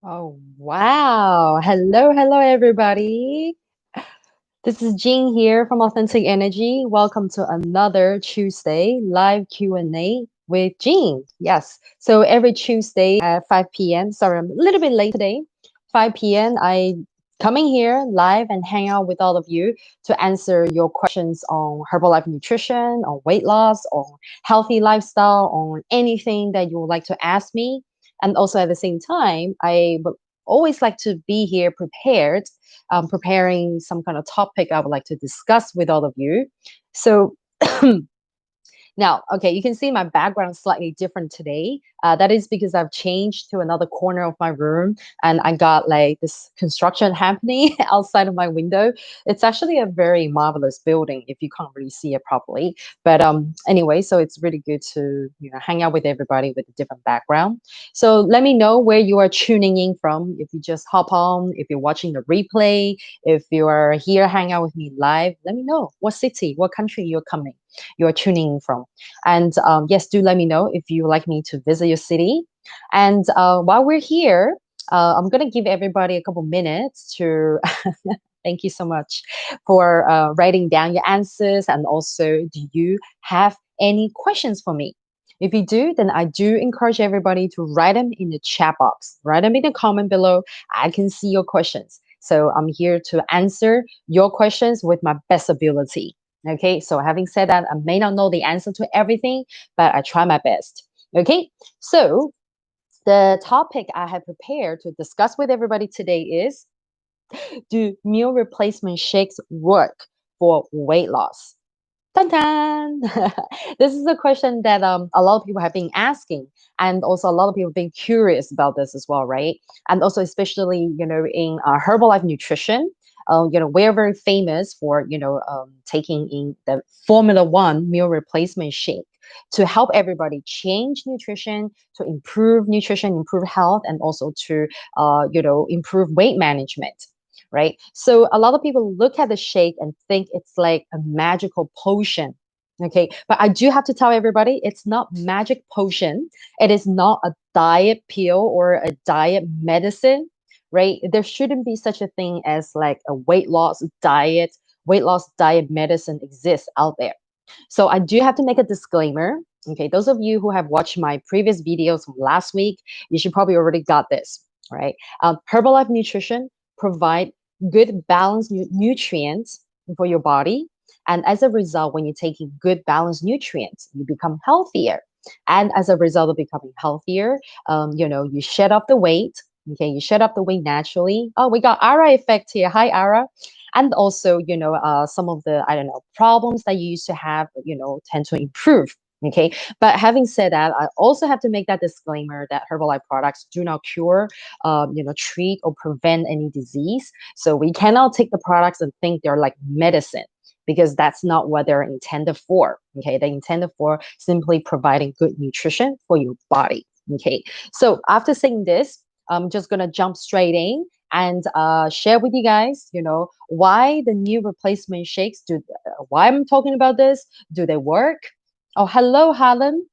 Oh, wow. Hello, everybody. This is Jing here from Authentic Energy. Welcome to another Tuesday live Q&A with Jing. Yes. So every Tuesday at 5 p.m. Sorry, I'm a little bit late today. 5 p.m. I coming here live and hang out with all of you to answer your questions on Herbalife nutrition, on weight loss, on healthy lifestyle, on anything that you would like to ask me. And also at the same time, I would always like to be here prepared, preparing some kind of topic I would like to discuss with all of you. So now, okay, you can see my background is slightly different today. That is because I've changed to another corner of my room and I got like this construction happening outside of my window. It's actually a very marvelous building if you can't really see it properly. But anyway, so it's really good to hang out with everybody with a different background. So let me know where you are tuning in from. If you just hop on, if you're watching the replay, if you are here hang out with me live, let me know what city, what country you're tuning in from. And yes, do let me know if you would like me to visit your city. And while we're here, I'm going to give everybody a couple minutes to thank you so much for writing down your answers. And also, do you have any questions for me? If you do, then I do encourage everybody to write them in the chat box. Write them in the comment below. I can see your questions. So I'm here to answer your questions with my best ability. Okay, so having said that, I may not know the answer to everything, but I try my best. Okay, so the topic I have prepared to discuss with everybody today is, do meal replacement shakes work for weight loss? Dun dun! This is a question that a lot of people have been asking, and also a lot of people have been curious about this as well, right? And also, especially in Herbalife nutrition, we're very famous for taking in the Formula One meal replacement shake to help everybody change nutrition, to improve nutrition, improve health, and also to improve weight management, right? So a lot of people look at the shake and think it's like a magical potion. Okay, but I do have to tell everybody it's not magic potion. It is not a diet pill or a diet medicine, right? There shouldn't be such a thing as like a weight loss diet medicine exists out there. So I do have to make a disclaimer. Okay, those of you who have watched my previous videos from last week, you should probably already got this, right? Herbalife Nutrition provide good balanced nutrients for your body. And as a result, when you're taking good balanced nutrients, you become healthier. And as a result of becoming healthier, you shed off the weight. Okay, you shed off the weight naturally. Oh, we got Ara effect here. Hi, Ara. And also, some of the, I don't know, problems that you used to have, tend to improve. Okay. But having said that, I also have to make that disclaimer that Herbalife products do not cure, treat or prevent any disease. So we cannot take the products and think they're like medicine, because that's not what they're intended for. Okay. They're intended for simply providing good nutrition for your body. Okay. So after saying this, I'm just going to jump straight in and share with you guys, why the new replacement shakes why I'm talking about this. Do they work? Oh, hello, Helen.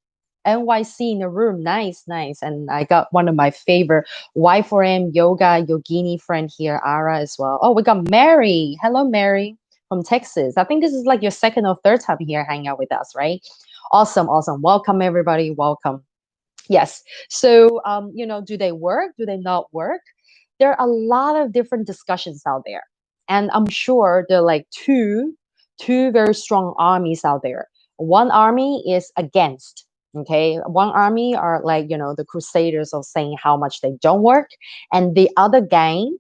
NYC in the room. Nice, nice. And I got one of my favorite Y4M yoga yogini friend here, Ara, as well. Oh, we got Mary. Hello, Mary from Texas. I think this is like your second or third time here hanging out with us, right? Awesome, awesome. Welcome, everybody. Welcome. Yes. So, do they work? Do they not work? There are a lot of different discussions out there, and I'm sure there are like two very strong armies out there. One army is against. Okay, one army are like the crusaders of saying how much they don't work, and the other gang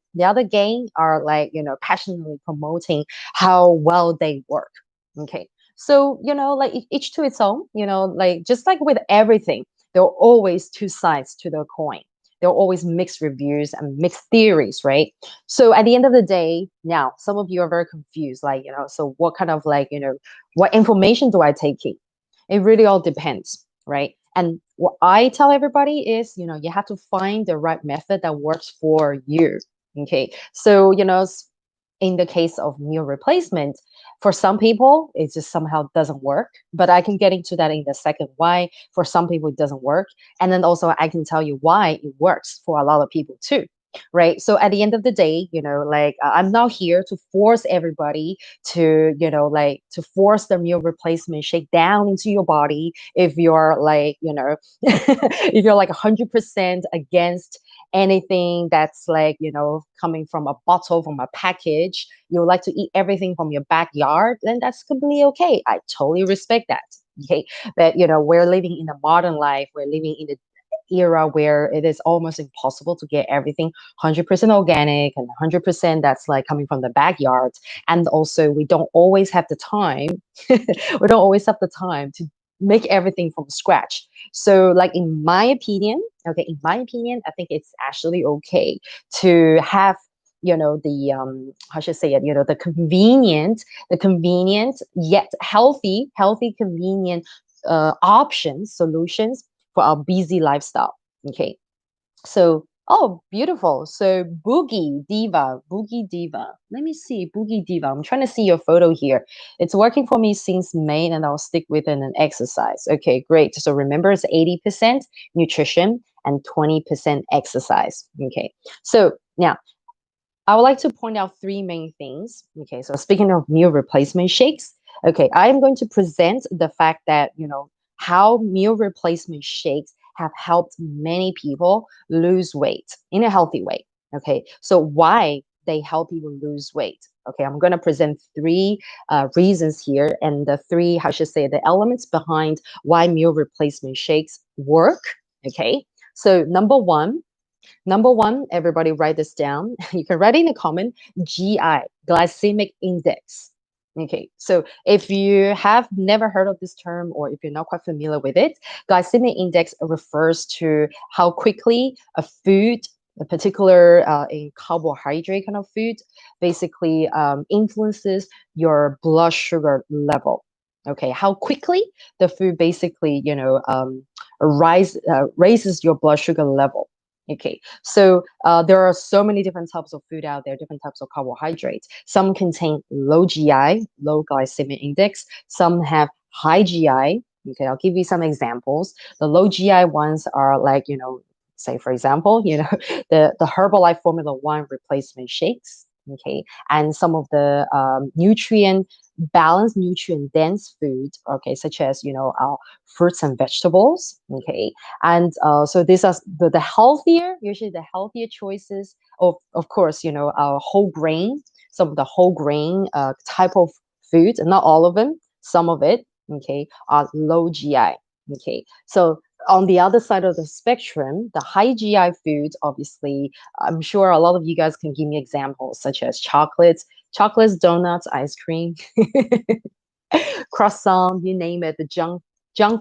are like passionately promoting how well they work. Okay, so like each to its own. Like just like with everything, there are always two sides to the coin. There are always mixed reviews and mixed theories, right? So at the end of the day, now some of you are very confused, like, so what kind of like, what information do I take in? It really all depends, right? And what I tell everybody is, you have to find the right method that works for you. Okay. So, in the case of meal replacement, for some people, it just somehow doesn't work. But I can get into that in the second why for some people it doesn't work. And then also I can tell you why it works for a lot of people too. right? So at the end of the day, like I'm not here to force everybody to, like to force the meal replacement shake down into your body if you're like, if you're like 100% against anything that's like, coming from a bottle, from a package, you like to eat everything from your backyard, then that's completely okay. I totally respect that. Okay. But, we're living in a modern life. We're living in the era where it is almost impossible to get everything 100% organic and 100% that's like coming from the backyard. And also, we don't always have the time. We don't always have the time to make everything from scratch. So, like in my opinion, I think it's actually okay to have the how should I say it, the convenient yet healthy convenient options, solutions for our busy lifestyle. Okay. So, oh, beautiful. So, Boogie Diva. Let me see, Boogie Diva. I'm trying to see your photo here. It's working for me since May, and I'll stick with an exercise. Okay, great. So, remember, it's 80% nutrition and 20% exercise. Okay. So, now I would like to point out three main things. Okay, so speaking of meal replacement shakes, okay, I am going to present the fact that, how meal replacement shakes have helped many people lose weight in a healthy way. Okay, so why they help people lose weight. Okay, I'm going to present three reasons here and the three, how should I say, the elements behind why meal replacement shakes work. Okay, so Number one, everybody write this down. You can write in the comment, GI, glycemic index. Okay, so if you have never heard of this term or if you're not quite familiar with it, glycemic index refers to how quickly a food, a particular a carbohydrate kind of food, basically influences your blood sugar level. Okay, how quickly the food basically, raises your blood sugar level. Okay, so there are so many different types of food out there, different types of carbohydrates. Some contain low GI, low glycemic index. Some have high GI. Okay, I'll give you some examples. The low GI ones are like, say for example, the Herbalife Formula One replacement shakes. Okay, and some of the nutrient balanced, nutrient dense food. Okay, such as fruits and vegetables. Okay, and so these are the healthier, usually the healthier choices of course, whole grain, some of the whole grain type of food, not all of them, some of it, okay, are low GI. Okay, so on the other side of the spectrum, the high GI foods, obviously, I'm sure a lot of you guys can give me examples such as chocolates, donuts, ice cream, croissant, you name it, the junk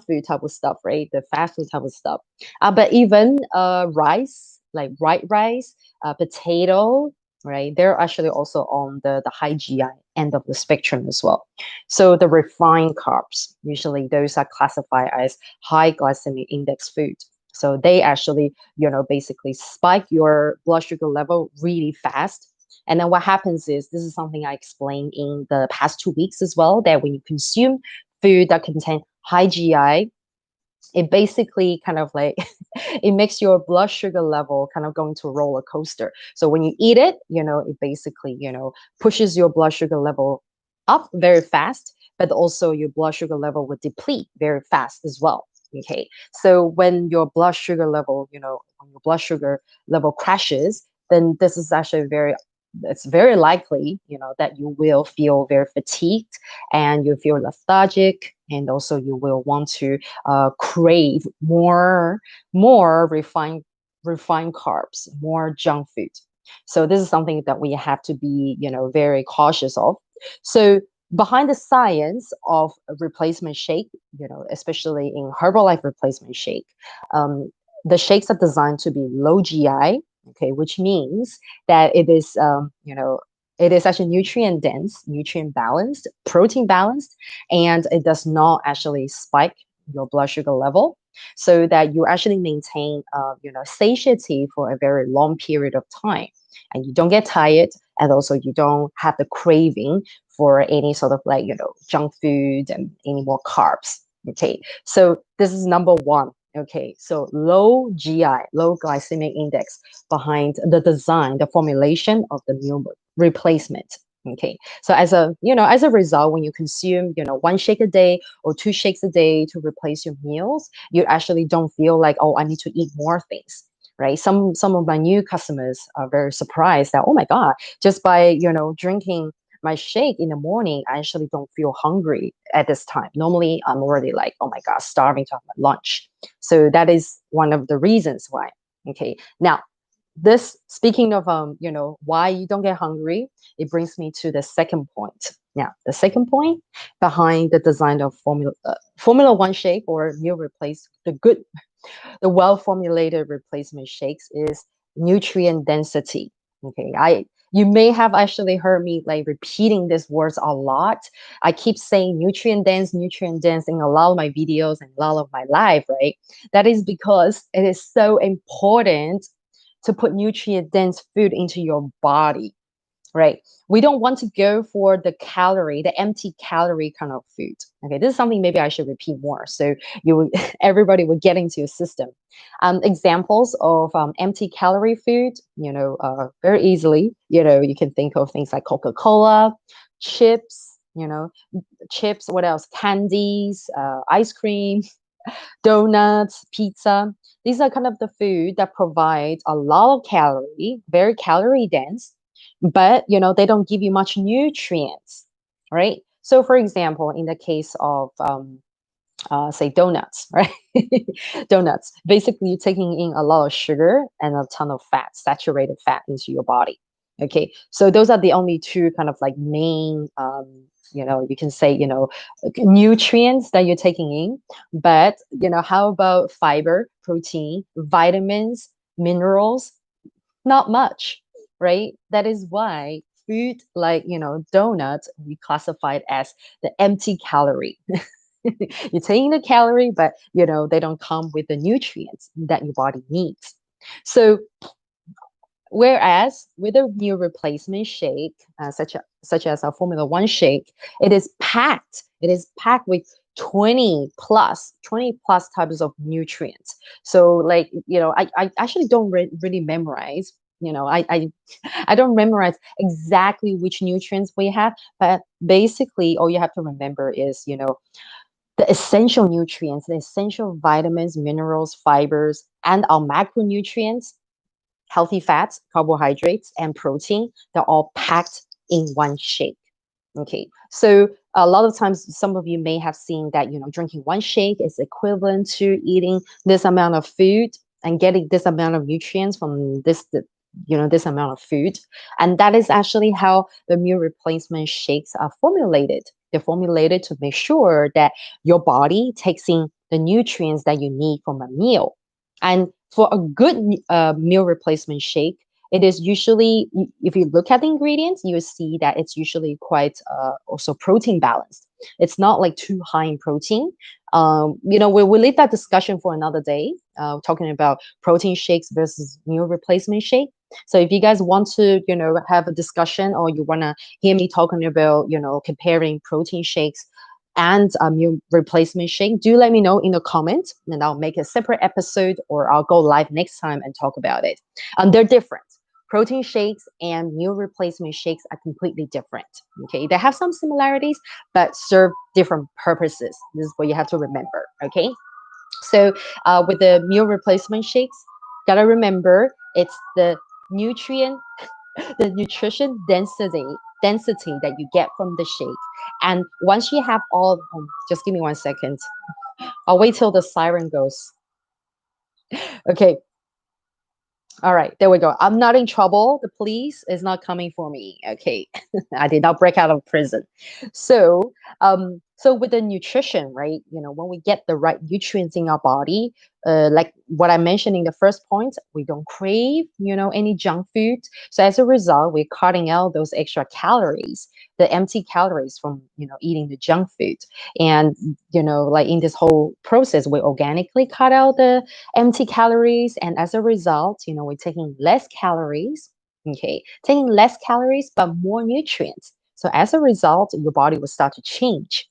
food type of stuff, right? The fast food type of stuff. But even rice, like white rice, potato, right? They're actually also on the high GI end of the spectrum as well. So the refined carbs, usually those are classified as high glycemic index food. So they actually, basically spike your blood sugar level really fast. And then what happens is, this is something I explained in the past 2 weeks as well, that when you consume food that contain high GI, it basically kind of like it makes your blood sugar level kind of go into a roller coaster. So when you eat it, it basically, pushes your blood sugar level up very fast, but also your blood sugar level will deplete very fast as well. Okay. So when your blood sugar level, when your blood sugar level crashes, then this is actually it's very likely, that you will feel very fatigued and you feel lethargic, and also you will want to crave more refined carbs, more junk food. So this is something that we have to be, very cautious of. So behind the science of a replacement shake, especially in Herbalife replacement shake, um, the shakes are designed to be low GI. Okay, which means that it is actually nutrient dense, nutrient balanced, protein balanced, and it does not actually spike your blood sugar level, so that you actually maintain, satiety for a very long period of time, and you don't get tired, and also you don't have the craving for any sort of like junk food and any more carbs. Okay, so this is number one. Okay, so low GI, low glycemic index behind the design, the formulation of the meal replacement. Okay, so as a result, when you consume, one shake a day or two shakes a day to replace your meals, you actually don't feel like, oh, I need to eat more things, right? Some of my new customers are very surprised that, oh my God, just by, drinking my shake in the morning, I actually don't feel hungry at this time. Normally, I'm already like, oh my God, starving to have my lunch. So that is one of the reasons why. Okay. Now, this speaking of why you don't get hungry, it brings me to the second point. Now, the second point behind the design of Formula One shake or meal replace the well formulated replacement shakes is nutrient density. Okay, I you may have actually heard me like repeating these words a lot. I keep saying nutrient dense in a lot of my videos and a lot of my life, right? That is because it is so important to put nutrient dense food into your body, right? We don't want to go for the empty calorie kind of food. Okay, this is something maybe I should repeat more, so everybody would get into your system. Examples of empty calorie food, very easily, you can think of things like Coca-Cola, chips, chips. What else? Candies, ice cream, donuts, pizza. These are kind of the food that provide a lot of calorie, very calorie dense, but they don't give you much nutrients, right? So, for example, in the case of say donuts, right? Donuts. Basically, you're taking in a lot of sugar and a ton of fat, saturated fat into your body. Okay, so those are the only two kind of like main, you can say, nutrients that you're taking in. But how about fiber, protein, vitamins, minerals? Not much, right? That is why food like donuts we classified as the empty calorie. You're taking the calorie, but they don't come with the nutrients that your body needs. So whereas with a meal replacement shake, such as a Formula One shake, it is packed. It is packed with 20 plus types of nutrients. So like, I actually don't really memorize. I don't memorize exactly which nutrients we have, but basically all you have to remember is, the essential nutrients, the essential vitamins, minerals, fibers, and our macronutrients, healthy fats, carbohydrates, and protein, they're all packed in one shake. Okay, so a lot of times, some of you may have seen that drinking one shake is equivalent to eating this amount of food and getting this amount of nutrients from this amount of food, and that is actually how the meal replacement shakes are formulated. They're formulated to make sure that your body takes in the nutrients that you need from a meal. And for a good meal replacement shake, it is usually, if you look at the ingredients, you will see that it's usually quite also protein balanced. It's not like too high in protein. We'll leave that discussion for another day, talking about protein shakes versus meal replacement shake. So if you guys want to, have a discussion, or you want to hear me talking about, comparing protein shakes and a meal replacement shake, do let me know in the comments, and I'll make a separate episode, or I'll go live next time and talk about it. They're different. Protein shakes and meal replacement shakes are completely different. Okay, they have some similarities, but serve different purposes. This is what you have to remember. Okay, so with the meal replacement shakes, gotta remember it's the nutrient, the nutrition density that you get from the shake. And once you have all, just give me 1 second. I'll wait till the siren goes. Okay, all right, there we go. I'm not in trouble. The police is not coming for me. Okay, I did not break out of prison. So with the nutrition, right? When we get the right nutrients in our body, like what I mentioned in the first point, we don't crave, any junk food. So as a result, we're cutting out those extra calories, the empty calories from, eating the junk food. And, like in this whole process, we organically cut out the empty calories, and as a result, we're taking less calories. Okay, taking less calories but more nutrients. So as a result, your body will start to change.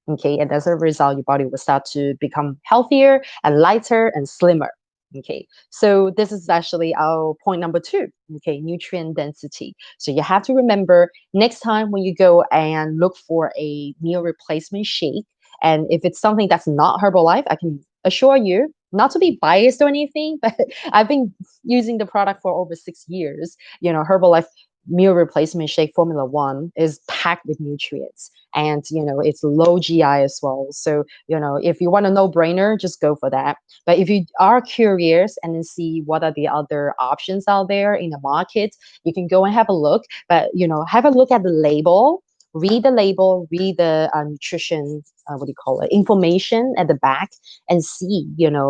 Okay, and as a result, your body will start to become healthier and lighter and slimmer. Okay, so this is actually our point number two. Okay, nutrient density. So you have to remember next time when you go and look for a meal replacement shake, and if it's something that's not Herbalife, I can assure you, not to be biased or anything, but I've been using the product for over 6 years. Herbalife meal replacement shake Formula One is packed with nutrients, and it's low GI as well. So if you want a no-brainer, just go for that. But if you are curious and then see what are the other options out there in the market, you can go and have a look. But have a look at the label, read the label, read the nutrition, what do you call it, information at the back, and see,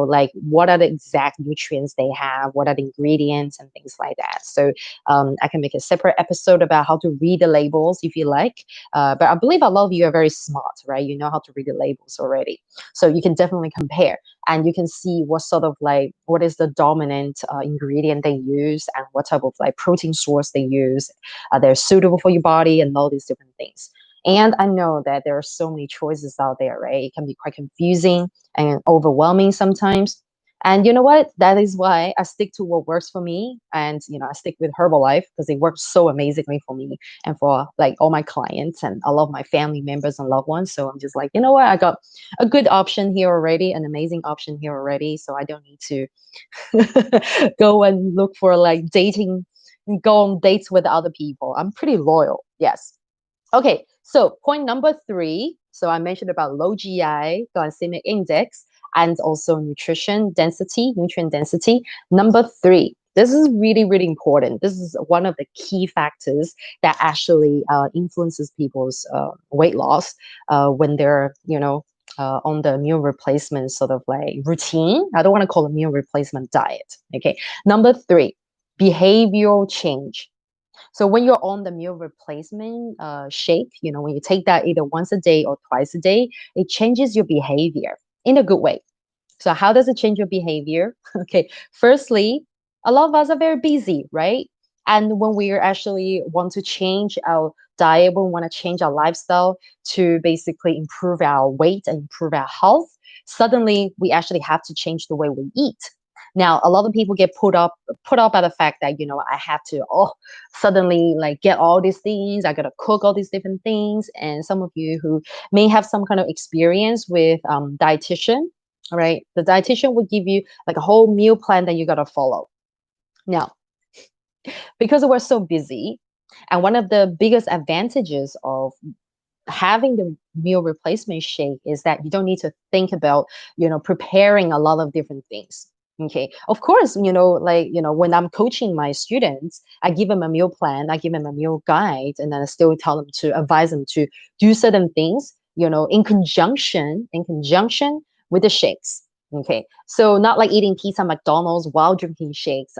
like what are the exact nutrients they have, what are the ingredients and things like that. So I can make a separate episode about how to read the labels if you like. But I believe a lot of you are very smart, right? You know how to read the labels already. So you can definitely compare, and you can see what is the dominant ingredient they use, and what type of like protein source they use. They're suitable for your body and all these different things. And I know that there are so many choices out there, right? It can be quite confusing and overwhelming sometimes. And you know what? That is why I stick to what works for me. And, I stick with Herbalife because it works so amazingly for me and for like all my clients and a lot of my family members and loved ones. So I'm just like, you know what? I got a good option here already, an amazing option here already. So I don't need to go and look for like dating, go on dates with other people. I'm pretty loyal. Yes. Okay, so point number three. So I mentioned about low GI, glycemic index, and also nutrient density. Number three, this is really, really important. This is one of the key factors that actually influences people's weight loss when they're, on the meal replacement sort of like routine. I don't want to call it meal replacement diet. Okay, number three, behavioral change. So when you're on the meal replacement shake, when you take that either once a day or twice a day, it changes your behavior in a good way. So how does it change your behavior? Okay, firstly, a lot of us are very busy, right? And when we actually want to change our diet, when we want to change our lifestyle to basically improve our weight and improve our health, suddenly we actually have to change the way we eat. Now, a lot of people get put up by the fact that I have to suddenly like get all these things. I gotta cook all these different things. And some of you who may have some kind of experience with dietitian, all right, the dietitian will give you like a whole meal plan that you gotta follow. Now, because we're so busy, and one of the biggest advantages of having the meal replacement shake is that you don't need to think about preparing a lot of different things. Okay, of course, when I'm coaching my students, I give them a meal plan, I give them a meal guide, and then I still tell them to advise them to do certain things, in conjunction with the shakes. Okay, so not like eating pizza, McDonald's while drinking shakes.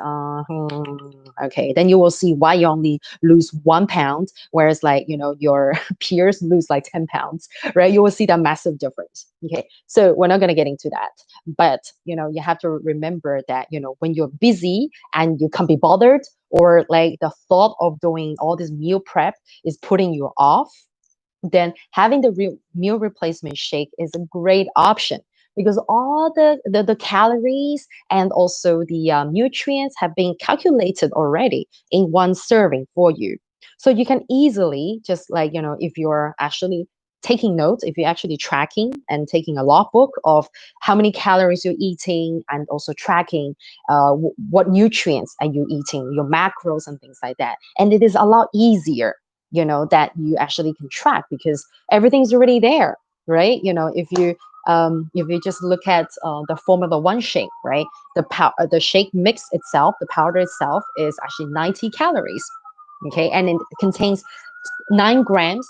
Okay, then you will see why you only lose 1 pound, whereas like your peers lose like 10 pounds, right? You will see that massive difference. Okay, so we're not going to get into that, but you have to remember that when you're busy and you can't be bothered, or like the thought of doing all this meal prep is putting you off, then having the real meal replacement shake is a great option, because all the calories and also the nutrients have been calculated already in one serving for you. So you can easily just like, if you're actually taking notes, if you're actually tracking and taking a logbook of how many calories you're eating, and also tracking what nutrients are you eating, your macros and things like that. And it is a lot easier, that you actually can track, because everything's already there, right? If you just look at the Formula One shake, right? The shake mix itself, the powder itself, is actually 90 calories. Okay, and it contains 9 grams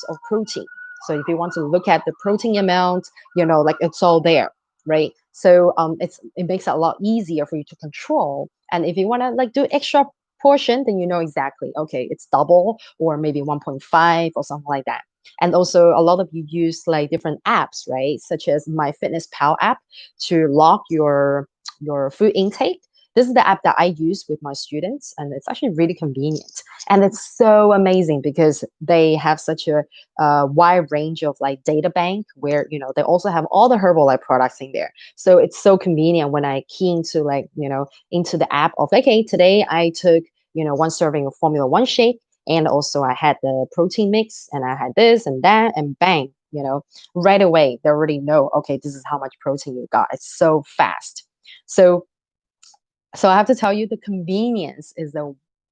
of protein. So if you want to look at the protein amount, like it's all there, right? So it makes it a lot easier for you to control. And if you want to like do extra portion, then you know exactly, okay, it's double or maybe 1.5 or something like that. And also a lot of you use like different apps, right? Such as my Fitness Pal app to log your food intake. this is the app that I use with my students, and it's actually really convenient. And it's so amazing because they have such a wide range of like data bank where, they also have all the Herbalife products in there. So it's so convenient when I key into like, into the app of, okay, today I took, one serving of Formula One shake. And also I had the protein mix and I had this and that and bang, right away, they already know, okay, this is how much protein you got. It's so fast. So I have to tell you, the convenience is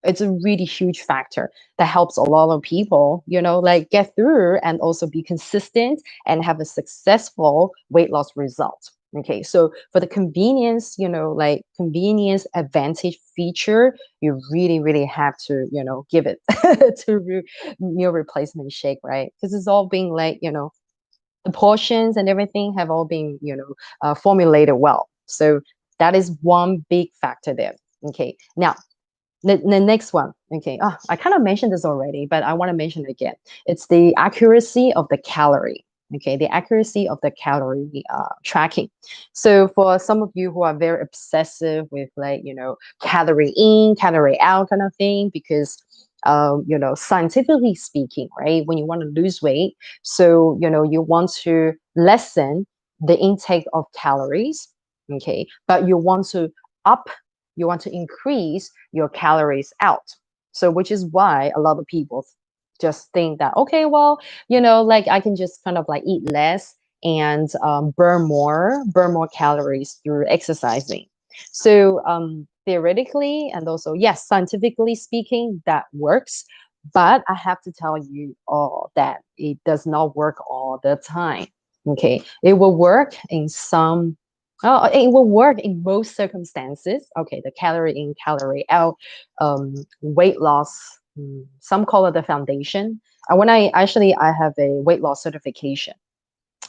it's a really huge factor that helps a lot of people, like get through and also be consistent and have a successful weight loss result. Okay, so for the convenience, like convenience advantage feature, you really, really have to, give it to meal replacement shake, right? Because it's all being like, the portions and everything have all been, formulated well. So that is one big factor there. Okay. Now, the next one. Okay. Oh, I kind of mentioned this already, but I want to mention it again. It's the accuracy of the calorie. Okay. The accuracy of the calorie tracking. So for some of you who are very obsessive with like, calorie in, calorie out kind of thing, because scientifically speaking, right, when you want to lose weight, so, you want to lessen the intake of calories, okay, but up, you want to increase your calories out. So, which is why a lot of people just think that, okay, well, like I can just kind of like eat less and burn more calories through exercising. So, theoretically and also, yes, scientifically speaking, that works. But I have to tell you all that it does not work all the time. Okay. It will work in some, oh, it will work in most circumstances. Okay. The calorie in, calorie out, weight loss. Some call it the foundation. And I have a weight loss certification.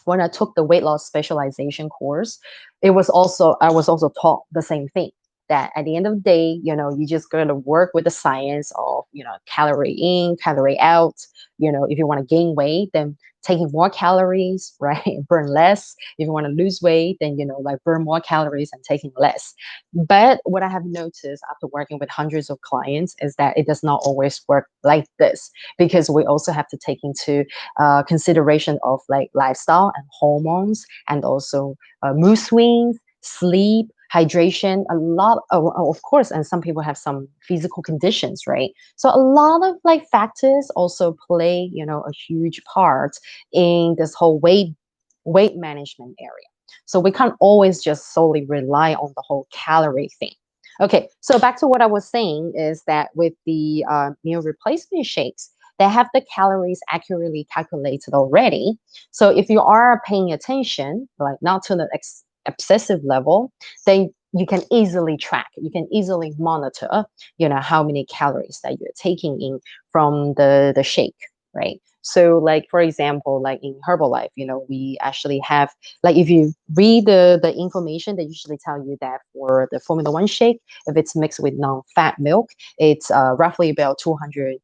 When I took the weight loss specialization course, I was also taught the same thing, that at the end of the day, you just going to work with the science of, calorie in, calorie out. If you want to gain weight, then taking more calories, right? Burn less. If you want to lose weight, then, like burn more calories and taking less. But what I have noticed after working with hundreds of clients is that it does not always work like this, because we also have to take into consideration of like lifestyle and hormones, and also mood swings, sleep, hydration, a lot of course, and some people have some physical conditions, right? So a lot of like factors also play, a huge part in this whole weight management area. So we can't always just solely rely on the whole calorie thing. Okay, so back to what I was saying is that with the meal replacement shakes, they have the calories accurately calculated already. So if you are paying attention, like not to the obsessive level, then you can easily track, you can easily monitor, how many calories that you're taking in from the shake, right? So like, for example, like in Herbalife, we actually have, like if you read the information, they usually tell you that for the Formula One shake, if it's mixed with non-fat milk, it's roughly about 200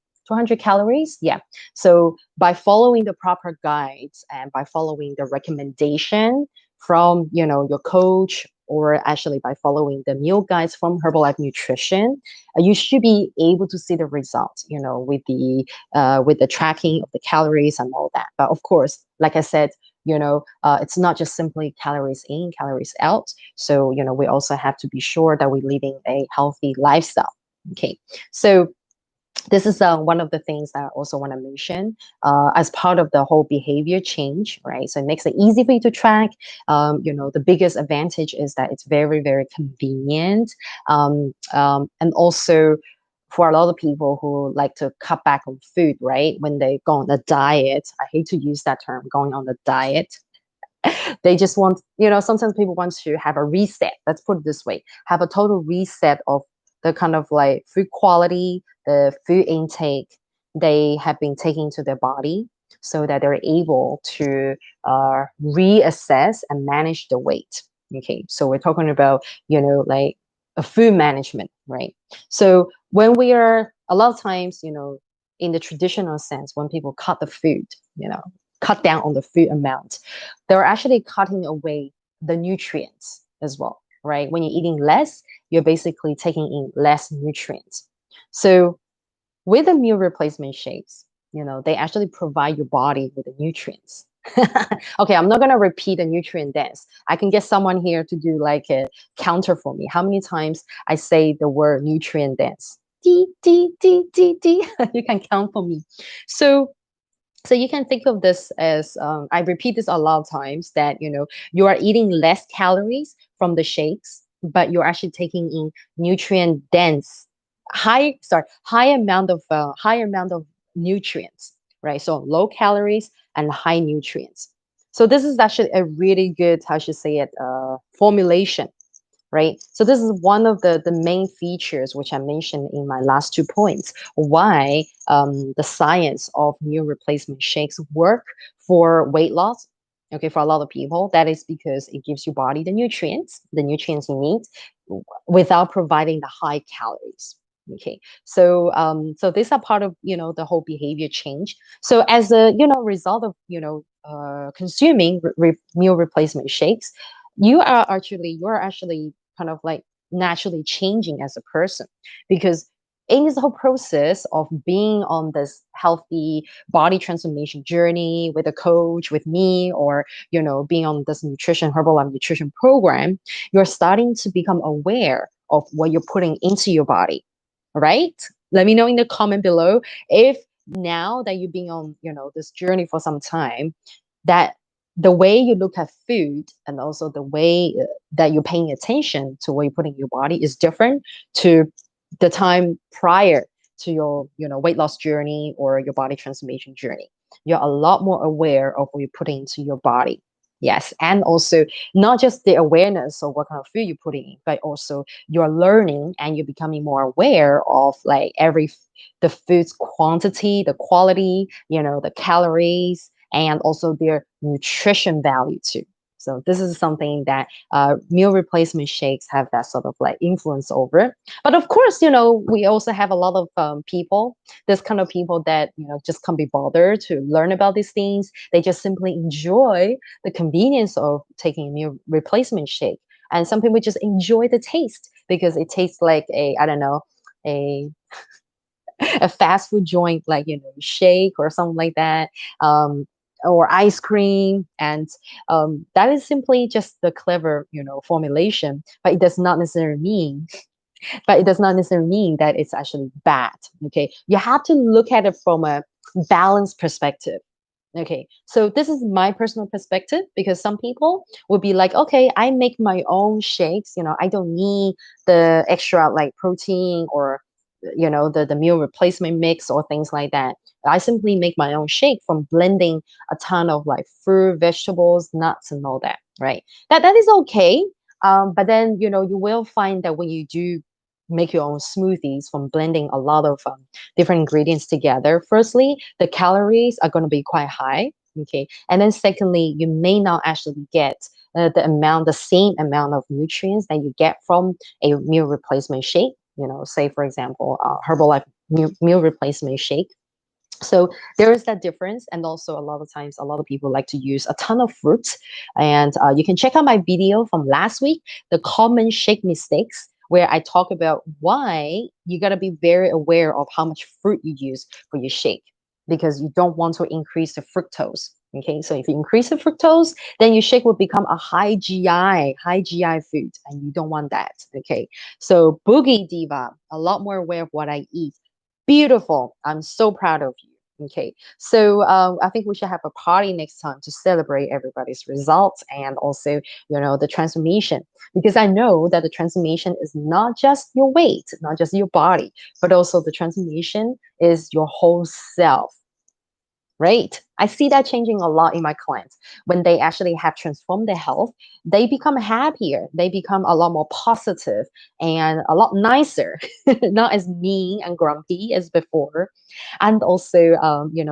calories. Yeah. So by following the proper guides and by following the recommendation from, your coach, or actually by following the meal guides from Herbalife Nutrition, you should be able to see the results, with the tracking of the calories and all that. But of course, like I said, it's not just simply calories in, calories out. So, we also have to be sure that we're living a healthy lifestyle. Okay. So this is one of the things that I also want to mention as part of the whole behavior change, right? So it makes it easy for you to track. The biggest advantage is that it's very, very convenient. And also for a lot of people who like to cut back on food, right? When they go on a diet, I hate to use that term, going on a diet. They just want, sometimes people want to have a reset. Let's put it this way, have a total reset of the kind of like food quality, the food intake they have been taking to their body, so that they're able to reassess and manage the weight. Okay, so we're talking about, like a food management, right? So when we are, a lot of times, in the traditional sense, when people cut the food, cut down on the food amount, they're actually cutting away the nutrients as well, right? When you're eating less, you're basically taking in less nutrients. So with the meal replacement shakes, they actually provide your body with the nutrients. Okay, I'm not going to repeat the nutrient dance. I can get someone here to do like a counter for me. How many times I say the word nutrient dance? D, D, D, D, D. You can count for me. So so you can think of this as I repeat this a lot of times that you are eating less calories from the shakes, but you're actually taking in nutrient dense, high amount of nutrients, right? So low calories and high nutrients. So this is actually a really good, how should I say it, formulation, right? So this is one of the main features which I mentioned in my last 2 points, why the science of meal replacement shakes work for weight loss. Okay, for a lot of people, that is because it gives your body the nutrients you need, without providing the high calories. Okay, so these are part of the whole behavior change. So as a result of consuming meal replacement shakes, you are actually kind of like naturally changing as a person, because in this whole process of being on this healthy body transformation journey with a coach, with me, or being on this Herbalife nutrition program, you're starting to become aware of what you're putting into your body, right? Let me know in the comment below if, now that you've been on this journey for some time, that the way you look at food, and also the way that you're paying attention to what you put in your body, is different to the time prior to your weight loss journey or your body transformation journey. You're a lot more aware of what you put into your body. Yes, and also not just the awareness of what kind of food you're putting in, but also you're learning and you're becoming more aware of like the food's quantity, the quality, the calories, and also their nutrition value too. So this is something that meal replacement shakes have that sort of like influence over. But of course, we also have a lot of this kind of people that just can't be bothered to learn about these things. They just simply enjoy the convenience of taking a meal replacement shake, and some people just enjoy the taste because it tastes like I don't know, a a fast food joint, like shake or something like that, or ice cream, and that is simply just the clever formulation, but it does not necessarily mean that it's actually bad. Okay, you have to look at it from a balanced perspective. Okay, so this is my personal perspective, because some people would be like, okay, I make my own shakes, I don't need the extra like protein, or the meal replacement mix or things like that. I simply make my own shake from blending a ton of like fruit, vegetables, nuts, and all that, right? That is okay. But then you will find that when you do make your own smoothies from blending a lot of different ingredients together, firstly, the calories are going to be quite high. Okay, and then secondly, you may not actually get the same amount of nutrients that you get from a meal replacement shake. Say for example, Herbalife meal replacement shake. So there is that difference, and also a lot of times, a lot of people like to use a ton of fruits. And you can check out my video from last week, the common shake mistakes, where I talk about why you got to be very aware of how much fruit you use for your shake, because you don't want to increase the fructose. Okay, so if you increase the fructose, then your shake will become a high GI food, and you don't want that. Okay, so Boogie Diva, a lot more aware of what I eat. Beautiful. I'm so proud of you. Okay, so I think we should have a party next time to celebrate everybody's results, and also, the transformation. Because I know that the transformation is not just your weight, not just your body, but also the transformation is your whole self. Right? I see that changing a lot in my clients. When they actually have transformed their health, they become happier. They become a lot more positive and a lot nicer, not as mean and grumpy as before. And also,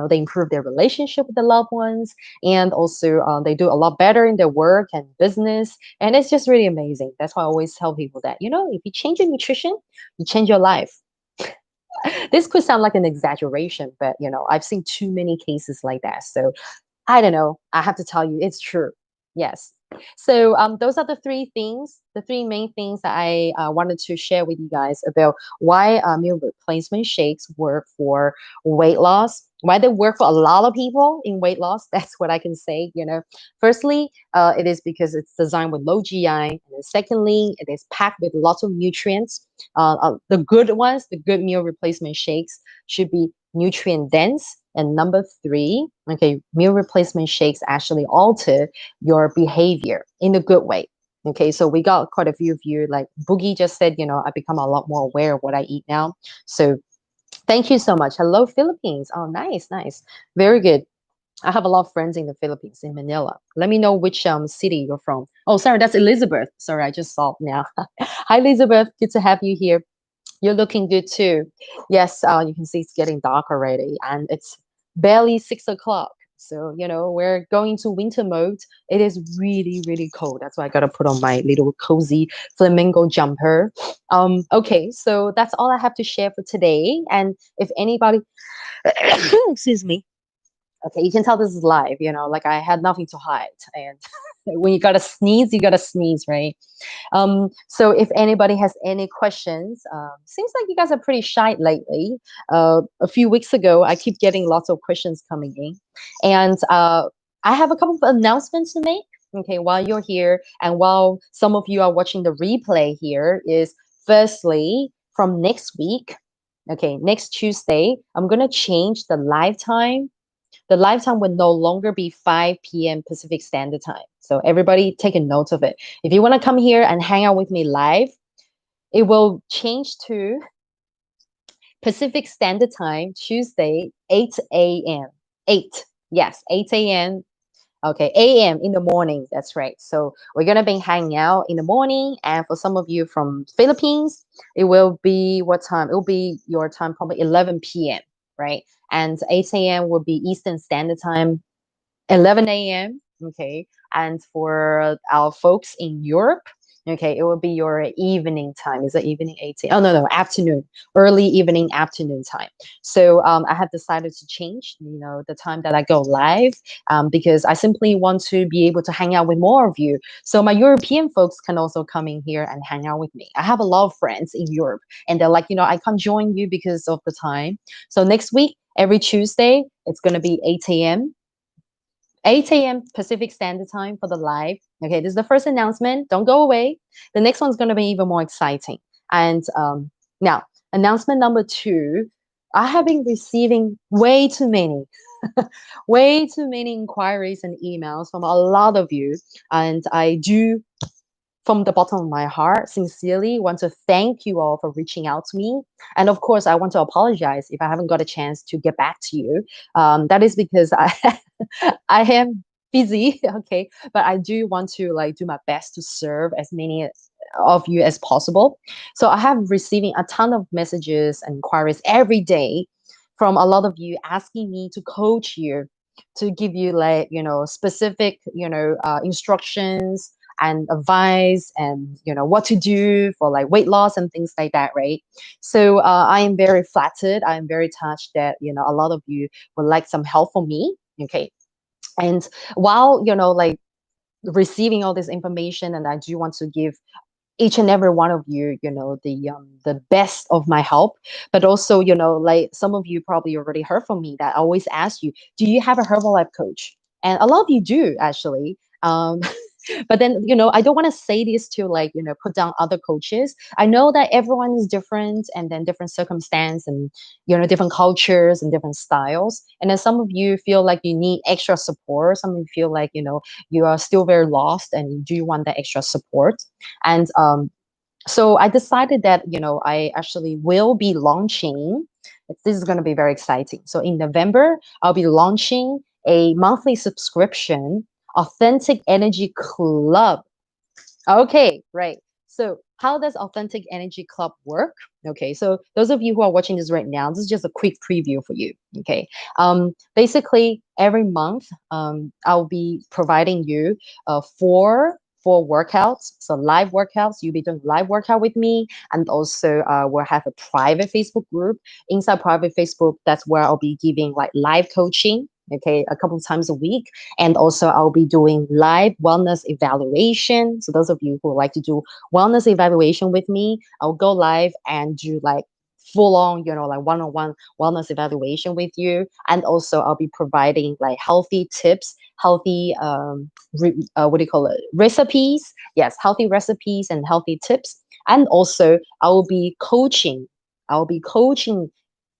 they improve their relationship with the loved ones. And also, they do a lot better in their work and business. And it's just really amazing. That's why I always tell people that, if you change your nutrition, you change your life. This could sound like an exaggeration, but I've seen too many cases like that. So I don't know. I have to tell you, it's true. Yes. So those are the three things, the three main things that I wanted to share with you guys about why meal replacement shakes work for weight loss, why they work for a lot of people in weight loss. That's what I can say. Firstly, it is because it's designed with low GI, and then secondly, it is packed with lots of nutrients. The good ones, the good meal replacement shakes should be nutrient dense. And number three, okay, meal replacement shakes actually alter your behavior in a good way. Okay, so we got quite a few of you, like Boogie just said, I become a lot more aware of what I eat now. So thank you so much. Hello, Philippines. Oh, nice, nice. Very good. I have a lot of friends in the Philippines, in Manila. Let me know which city you're from. Oh, sorry, that's Elizabeth. Sorry, I just saw it now. Hi, Elizabeth. Good to have you here. You're looking good too. Yes, you can see it's getting dark already, and it's barely 6 o'clock. So, we're going to winter mode. It is really, really cold. That's why I gotta put on my little cozy flamingo jumper. Okay, so that's all I have to share for today. And if anybody, excuse me, okay, you can tell this is live, like I had nothing to hide. And when you gotta sneeze, right? So if anybody has any questions, seems like you guys are pretty shy lately. A few weeks ago, I keep getting lots of questions coming in, and I have a couple of announcements to make. Okay, while you're here, and while some of you are watching the replay here, is firstly from next week. Okay, next Tuesday, I'm gonna change the live time. The live time will no longer be 5 p.m. Pacific Standard Time. So everybody take a note of it. If you want to come here and hang out with me live, it will change to Pacific Standard Time, Tuesday, 8 a.m. 8. Yes, 8 a.m. Okay, a.m. in the morning. That's right. So we're gonna be hanging out in the morning, and for some of you from Philippines, it will be what time? It will be your time, probably 11 p.m. Right, and 8 a.m. will be Eastern Standard Time, 11 a.m. Okay. And for our folks in Europe, okay, it will be your evening time. Is it evening 18? Oh, no, no, afternoon, early evening, afternoon time. So I have decided to change, the time that I go live because I simply want to be able to hang out with more of you. So my European folks can also come in here and hang out with me. I have a lot of friends in Europe, and they're like, I can't join you because of the time. So next week, every Tuesday, it's going to be 8 a.m. 8 a.m. Pacific Standard Time for the live. Okay, this is the first announcement. Don't go away. The next one's going to be even more exciting. And now, announcement number two, I have been receiving way too many inquiries and emails from a lot of you. And I do, from the bottom of my heart, sincerely want to thank you all for reaching out to me. And of course, I want to apologize if I haven't got a chance to get back to you. That is because I am busy, okay, but I do want to do my best to serve as many of you as possible. So I have receiving a ton of messages and inquiries every day from a lot of you asking me to coach you, to give you specific instructions and advice, and what to do for weight loss and things like that, right? So I am very flattered, I am very touched that a lot of you would like some help from me. Okay. And while receiving all this information, and I do want to give each and every one of you, the best of my help. But also, some of you probably already heard from me that I always ask you, do you have a Herbalife coach? And a lot of you do, actually. But then, I don't want to say this to put down other coaches. I know that everyone is different, and then different circumstance, and different cultures and different styles. And then some of you feel like you need extra support. Some of you feel like you are still very lost and you do want that extra support. And so I decided that I actually will be launching. This is going to be very exciting. So in November, I'll be launching a monthly subscription, Authentic Energy Club. Okay, right. So how does Authentic Energy Club work? Okay, so those of you who are watching this right now, this is just a quick preview for you. Okay, basically every month, I'll be providing you four workouts. So live workouts, you'll be doing live workout with me, and also we'll have a private Facebook group. Inside private Facebook, that's where I'll be giving live coaching. okay, a couple of times a week. And also I'll be doing live wellness evaluation. So those of you who like to do wellness evaluation with me, I'll go live and do like full on, like one-on-one wellness evaluation with you. And also I'll be providing like healthy tips, healthy what do you call it, recipes. Yes, healthy recipes and healthy tips. And also I will be coaching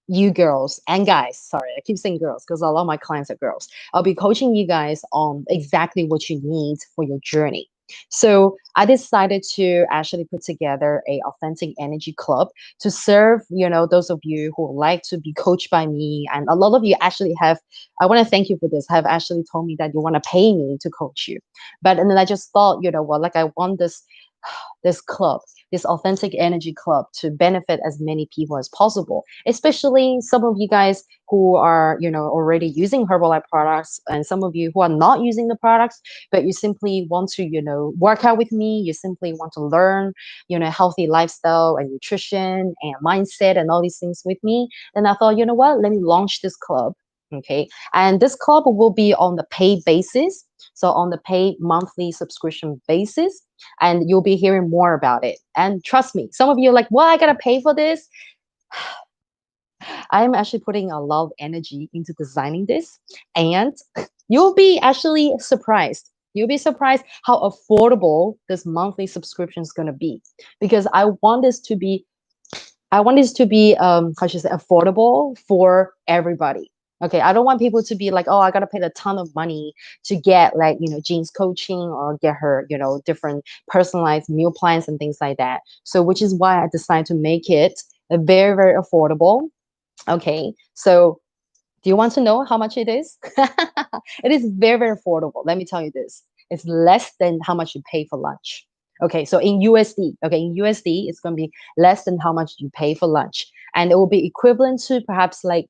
you girls and guys. Sorry, I keep saying girls because a lot of my clients are girls. I'll be coaching you guys on exactly what you need for your journey. So I decided to actually put together a authentic energy club to serve, those of you who like to be coached by me. And a lot of you actually have, I want to thank you for this, have actually told me that you want to pay me to coach you. But and then I just thought, like I want this club, this authentic energy club to benefit as many people as possible, especially some of you guys who are, already using Herbalife products, and some of you who are not using the products, but you simply want to, work out with me. You simply want to learn, healthy lifestyle and nutrition and mindset and all these things with me. Then I thought, you know what, let me launch this club. Okay. And this club will be on the paid basis. So on the paid monthly subscription basis, and you'll be hearing more about it. And trust me, some of you are like, well, I gotta pay for this. I'm actually putting a lot of energy into designing this, and you'll be actually surprised. You'll be surprised how affordable this monthly subscription is going to be, because I want this to be how should I say, affordable for everybody. Okay, I don't want people to be like, oh, I gotta pay a ton of money to get like, Jean's coaching or get her, different personalized meal plans and things like that. So which is why I decided to make it a very, very affordable. Okay, so do you want to know how much it is? It is very, very affordable. Let me tell you this. It's less than how much you pay for lunch. Okay, so in USD, okay, in USD, it's going to be less than how much you pay for lunch. And it will be equivalent to perhaps like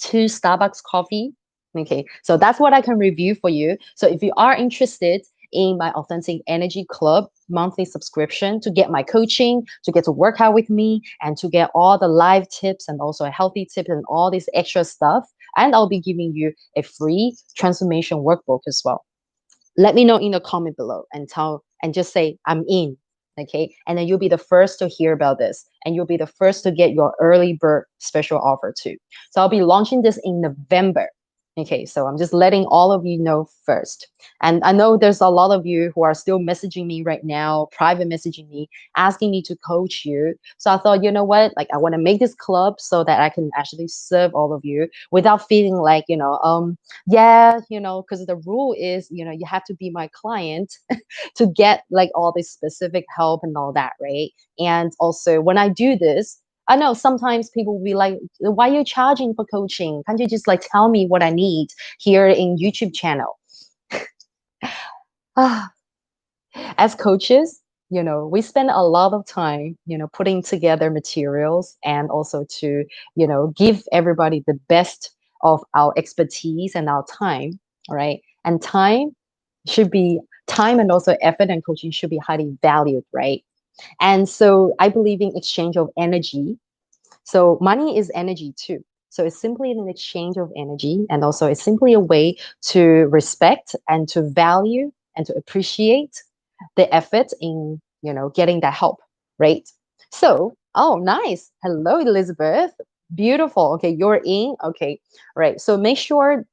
2 Starbucks coffee. Okay, so that's what I can review for you. So if you are interested in my Authentic Energy Club monthly subscription to get my coaching, to get to work out with me, and to get all the live tips and also a healthy tip and all this extra stuff, and I'll be giving you a free transformation workbook as well. Let me know in the comment below and just say I'm in. Okay, and then you'll be the first to hear about this, and you'll be the first to get your early bird special offer too. So I'll be launching this in November. Okay, so I'm just letting all of you know first. And I know there's a lot of you who are still messaging me right now, private messaging me, asking me to coach you. So I thought, you know what, like I want to make this club so that I can actually serve all of you without feeling like, yeah, because the rule is, you have to be my client to get like all this specific help and all that, right? And also when I do this, I know sometimes people will be like, why are you charging for coaching? Can't you just like tell me what I need here in YouTube channel? As coaches, we spend a lot of time, putting together materials and also to, give everybody the best of our expertise and our time, right? And time and also effort and coaching should be highly valued, right? And so I believe in exchange of energy. So money is energy too. So it's simply an exchange of energy, and also it's simply a way to respect and to value and to appreciate the effort in, getting that help, right? So, oh, nice. Hello, Elizabeth. Beautiful. Okay, you're in. Okay, right. So make sure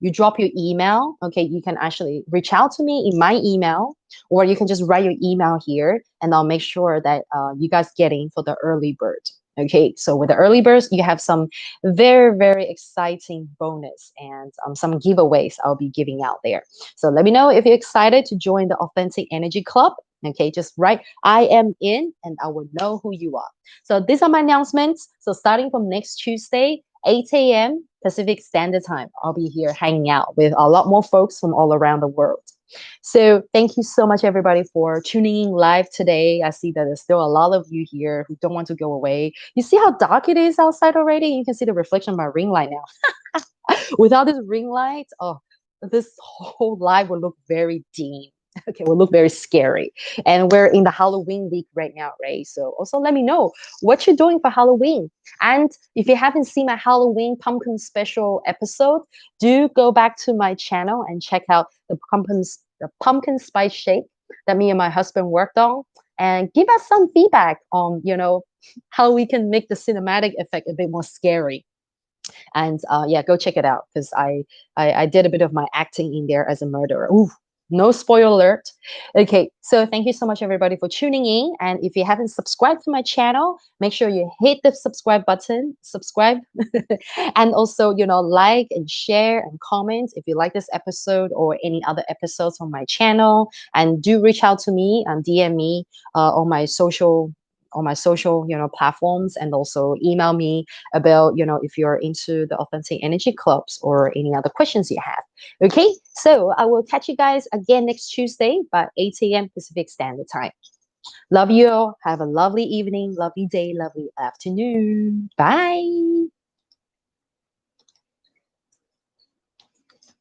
you drop your email. Okay, you can actually reach out to me in my email, or you can just write your email here, and I'll make sure that you guys get in for the early bird. Okay, so with the early birds, you have some very, very exciting bonus and some giveaways I'll be giving out there. So let me know if you're excited to join the Authentic Energy Club. Okay, just write I am in and I will know who you are. So these are my announcements. So starting from next Tuesday, 8 a.m. Pacific Standard Time, I'll be here hanging out with a lot more folks from all around the world. So thank you so much, everybody, for tuning in live today. I see that there's still a lot of you here who don't want to go away. You see how dark it is outside already? You can see the reflection of my ring light now. Without this ring light, oh, this whole live would look very dim. Okay, will look very scary. And we're in the Halloween week right now, right? So also let me know what you're doing for Halloween. And if you haven't seen my Halloween pumpkin special episode, do go back to my channel and check out the pumpkin spice shake that me and my husband worked on. And give us some feedback on, how we can make the cinematic effect a bit more scary. And yeah, go check it out because I did a bit of my acting in there as a murderer. Ooh, no spoiler alert. Okay, so thank you so much everybody for tuning in. And if you haven't subscribed to my channel, make sure you hit the subscribe button, subscribe, and also like and share and comment if you like this episode or any other episodes on my channel. And do reach out to me and DM me on my social platforms, and also email me about if you're into the authentic energy clubs or any other questions you have. Okay, so I will catch you guys again next Tuesday by 8 a.m. Pacific Standard Time. Love you all. Have a lovely evening, lovely day, lovely afternoon. Bye.